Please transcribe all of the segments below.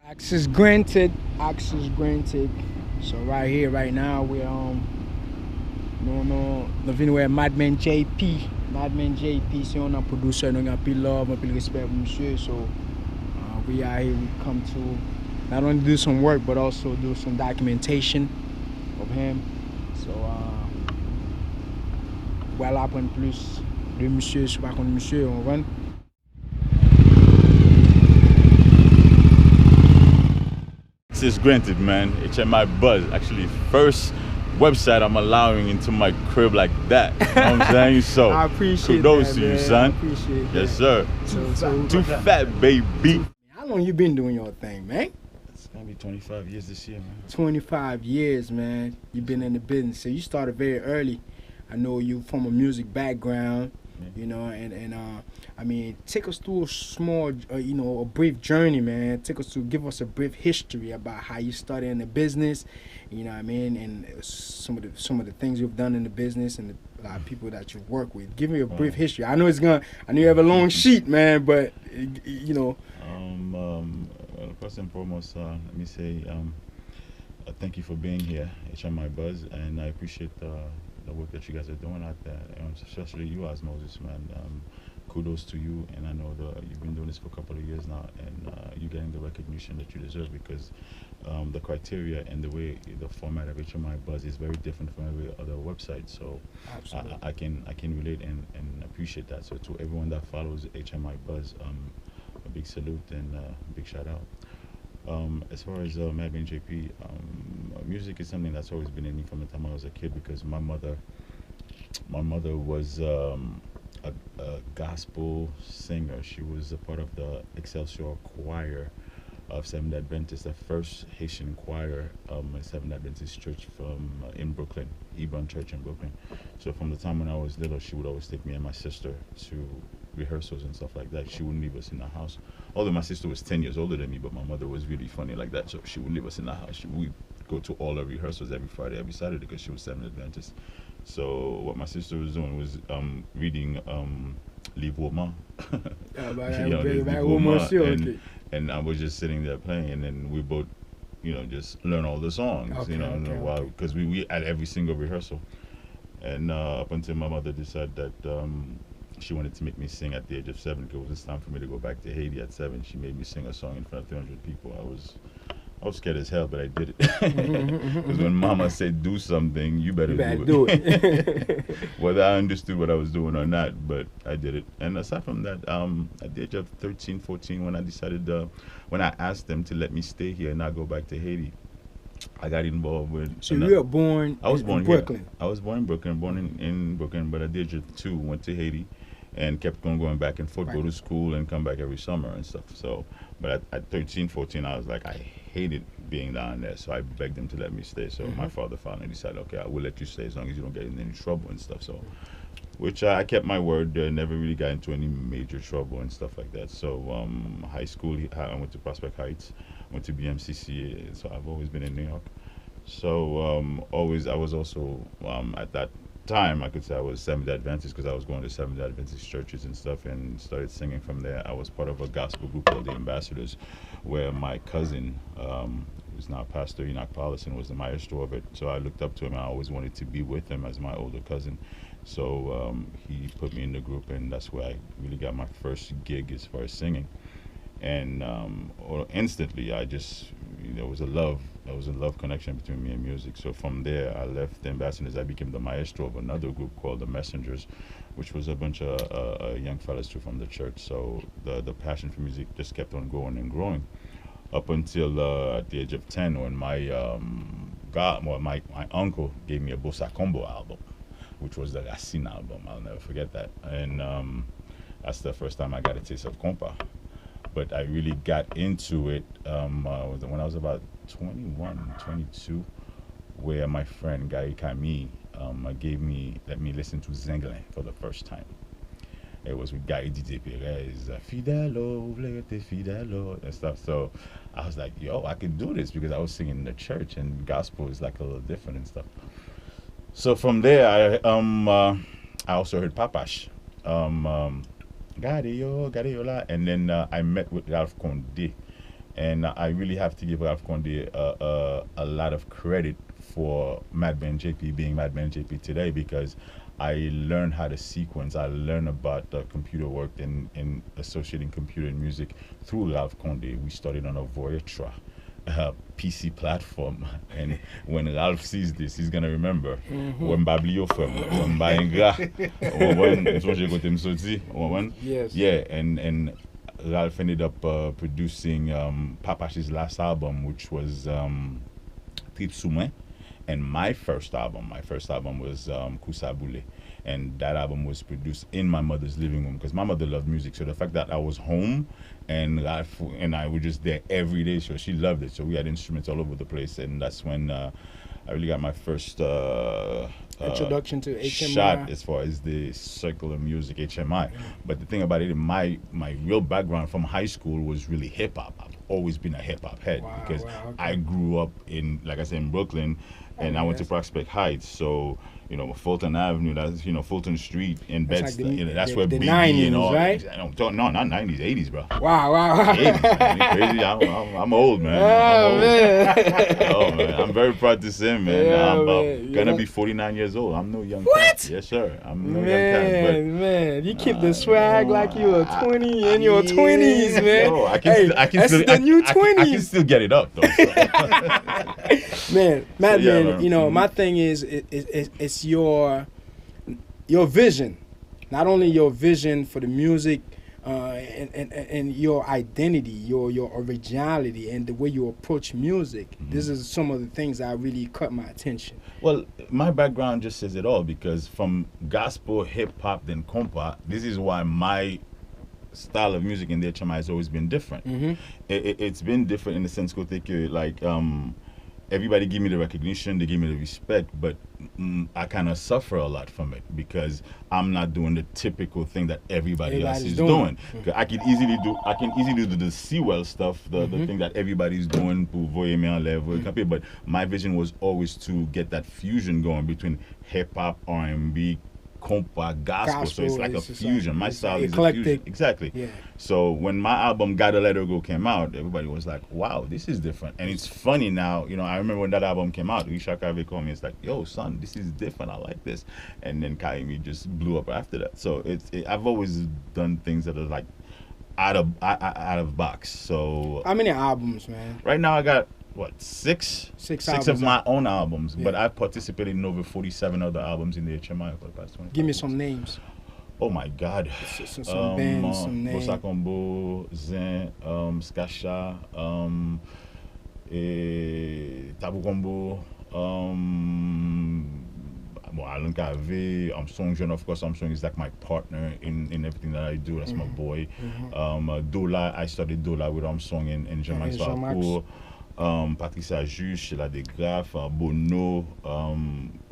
Access granted. Access granted. So right here, right now, we're no living with Madman JP. Madman JP, c'est un producer, nous avons plus love, un peu de respect pour monsieur. So we are here. We come to not only do some work, but also do some documentation of him. So voilà, apprendre plus de monsieur, je sais pas contre monsieur, on va. Access granted, man. HMI Buzz, actually, first website I'm allowing into my crib like that. You know what I'm saying? So, I appreciate kudos that, to you, man. son. I appreciate that. Yes, sir. Too fat, baby. How long you been doing your thing, man? It's gonna be 25 years this year, man. 25 years, man. You've been in the business. So you started very early. I know you from a music background, you know, and I mean, take us through a small, a brief journey, man. Give us a brief history about how you started in the business, you know what I mean, and some of the things you've done in the business and a lot of people that you work with. Give me a brief history. I know you have a long sheet, man, but you know. First and foremost, let me say thank you for being here, HMI Buzz, and I appreciate the work that you guys are doing out there, and especially you, as Moses, man. Kudos to you, and I know you've been doing this for a couple of years now, and you're getting the recognition that you deserve because the criteria and the format of HMI Buzz is very different from every other website. So I can relate and appreciate that. So to everyone that follows HMI Buzz, a big salute and a big shout out. As far as Madman JP, music is something that's always been in me from the time I was a kid because my mother was a gospel singer. She was a part of the Excelsior choir of Seventh Adventist, the first Haitian choir at Seventh Adventist Church in Brooklyn, Hebron Church in Brooklyn. So from the time when I was little, she would always take me and my sister to rehearsals and stuff like that. She wouldn't leave us in the house. Although my sister was 10 years older than me, but my mother was really funny like that, so she would leave us in the house. We'd go to all the rehearsals every Friday, every Saturday because she was Seventh Adventist. So what my sister was doing was reading Livre Roman. And I was just sitting there playing, and then we both, just learn all the songs, because we at every single rehearsal. And up until my mother decided that she wanted to make me sing at the age of 7, because it was time for me to go back to Haiti at 7. She made me sing a song in front of 300 people. I was scared as hell, but I did it. Because when Mama said do something, you better do it. Whether I understood what I was doing or not, but I did it. And aside from that, at the age of 13, 14, when I decided, when I asked them to let me stay here and not go back to Haiti, I got involved with. So you were born in Brooklyn? Here. I was born in Brooklyn, in Brooklyn, but at the age of 2, went to Haiti and kept on going back and forth, go to school and come back every summer and stuff. So, but at 13, 14, I was like, I hated being down there, so I begged them to let me stay. So my father finally decided, okay, I will let you stay as long as you don't get in any trouble and stuff. So, which I kept my word, never really got into any major trouble and stuff like that. So high school, I went to Prospect Heights, went to BMCC, so I've always been in New York. So I was also, at that time, I could say I was Seventh Adventist because I was going to Seventh Adventist churches and stuff and started singing from there. I was part of a gospel group called the Ambassadors, where my cousin, who's now Pastor Enoch Paulison, was the maestro of it. So I looked up to him and I always wanted to be with him as my older cousin. So he put me in the group, and that's where I really got my first gig as far as singing. And instantly, there was a love connection between me and music. So from there, I left the Ambassadors. I became the maestro of another group called the Messengers, which was a bunch of young fellas too from the church. So the passion for music just kept on growing and growing, up until at the age of 10, when my uncle gave me a Bossa Combo album, which was the Racine album. I'll never forget that. And that's the first time I got a taste of compa. But I really got into it when I was about 21, 22, where my friend Gary Camille let me listen to Zinglin for the first time. It was with Gary DJ Perez, Fidelo, Fidelo, and stuff. So I was like, yo, I can do this, because I was singing in the church, and gospel is like a little different and stuff. So from there, I also heard Papash. Gadio La, and then I met with Ralph Condé And I really have to give Ralph Conde a lot of credit for Madman JP being Madman JP today, because I learned how to sequence. I learned about computer work and associating computer and music through Ralph Conde. We started on a Voyager PC platform, and when Ralph sees this, he's gonna remember when Bablio from Baingra, when Yes. yeah, and Ralph ended up producing Papachi's last album, which was Trip Soumain, and my first album was Kusabule, and that album was produced in my mother's living room because my mother loved music. So the fact that I was home and Ralph and I were just there every day, so she loved it. So we had instruments all over the place, and that's when I really got my first Introduction to HMI. shot as far as the circular music, HMI. But the thing about it, my real background from high school was really hip hop. I've always been a hip hop head because okay. I grew up in, like I said, in Brooklyn, and I went to yes. Prospect Heights. So Fulton Avenue, that's Fulton Street in That's like Bed-Stuy. That's the where Biggie 90s, and all. right? No, not 90s, 80s, bro. Wow. 80s, man. You crazy? I'm old, man. I'm Oh, old. man. Oh man, I'm very proud to say, man. Yeah, I'm about man. gonna be 49 years old. I'm no young What? cat. Yes, sir. I'm no young cat. Man, you keep the swag like you were 20 in your Yeah, 20s, man. yo, I can Hey, still, I can that's still, the new I 20s. can still get it up though. So. Man, Madman, yeah, man. my thing is, it's your vision. Not only your vision for the music, and your identity, your originality, and the way you approach music. This is some of the things that really caught my attention. Well, my background just says it all, because from gospel, hip hop, then compa, this is why my style of music in the HMI has always been different. It's been different in the sense, everybody give me the recognition, they give me the respect, but I kind of suffer a lot from it because I'm not doing the typical thing that everybody else is doing. I can easily do the Sewell stuff, the thing that everybody's doing, but my vision was always to get that fusion going between hip hop, R&B, compa, gospel. So it's like a fusion. My style is eclectic. a fusion. Exactly. Yeah. So when my album Gotta Let Her Go came out, everybody was like, wow, this is different. And it's funny now, I remember when that album came out, Isha Kave called me, it's like, yo, son, this is different. I like this. And then Kaimi just blew up after that. So I've always done things that are like out of box. So How many albums, man? right now I got six albums of my own albums, Yeah. but I've participated in over 47 other albums in the HMI for the past 20 Give me years. some names. Oh my God. Some bands, some names. Bossa Combo, Zin, Skasha, Tabu Combo, Alan Kave, Armstrong, of course. Armstrong is like my partner in everything that I do. That's my boy. Dola, I studied Dola with Armstrong and Jean-Max Valcourt. Patricia Juge, Sheila Degraff, Bono.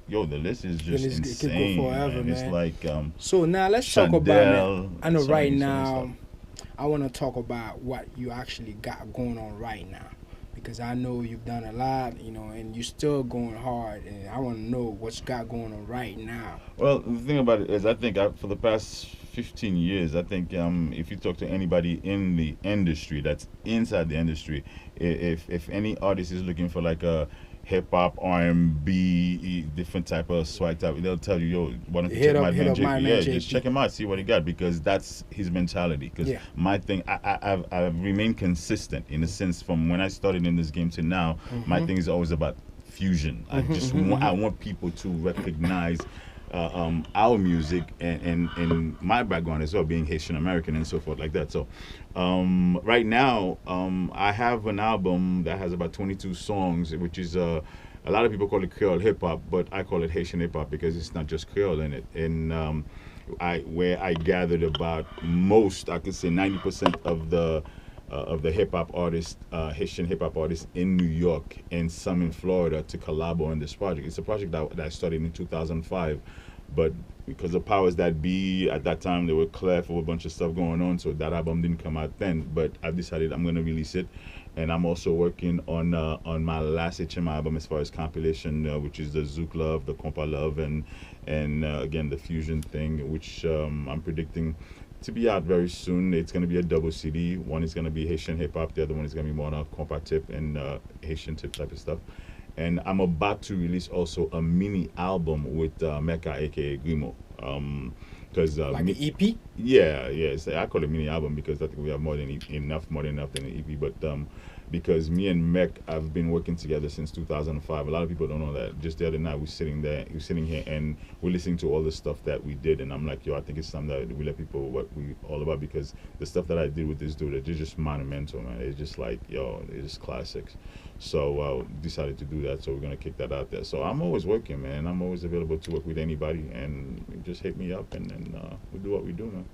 Yo, the list is just It insane. could go forever, man. It's man. like So now let's talk about, man. I know so right many now, stuff. I want to talk about what you actually got going on right now. Because I know you've done a lot, and you're still going hard. And I want to know what's got going on right now. Well, the thing about it is, I think for the past 15 years, I think if you talk to anybody in the industry that's inside the industry, if any artist is looking for like a hip hop, R&B, different type of swag type, they'll tell you, yo, why don't you check Madman JP? Yeah, just check him out, see what he got, because that's his mentality. Because my thing, I've remained consistent in a sense from when I started in this game to now. My thing is always about fusion. I want people to recognize our music and my background as well, being Haitian American and so forth like that. So right now I have an album that has about 22 songs, which is a lot of people call it Creole hip hop, but I call it Haitian hip hop because it's not just Creole in it. And where I gathered about I could say 90% of the hip hop artists, Haitian hip hop artists in New York and some in Florida to collaborate on this project. It's a project that I started in 2005, but because the powers that be at that time, they were clear for a bunch of stuff going on, so that album didn't come out then. But I decided I'm gonna release it, and I'm also working on my last HMI album as far as compilation, which is the Zouk Love, the Compa Love, and again the fusion thing, which I'm predicting to be out very soon. It's going to be a double CD. One is going to be Haitian hip hop. The other one is going to be more on a compa tip and Haitian tip type of stuff. And I'm about to release also a mini album with Mecca, aka Grimo. Because Like an EP? yeah, yeah. I call it mini album because I think we have more than enough than an EP. But because me and Mec have been working together since 2005. A lot of people don't know that. Just the other night, we're sitting here, and we're listening to all the stuff that we did. And I'm like, yo, I think it's time that we let people what we all about, because the stuff that I did with this dude, they're just monumental, man. It's just like, yo, they're just classics. So decided to do that. So we're gonna kick that out there. So I'm always working, man. I'm always available to work with anybody, and just hit me up, and then we do what we do, man.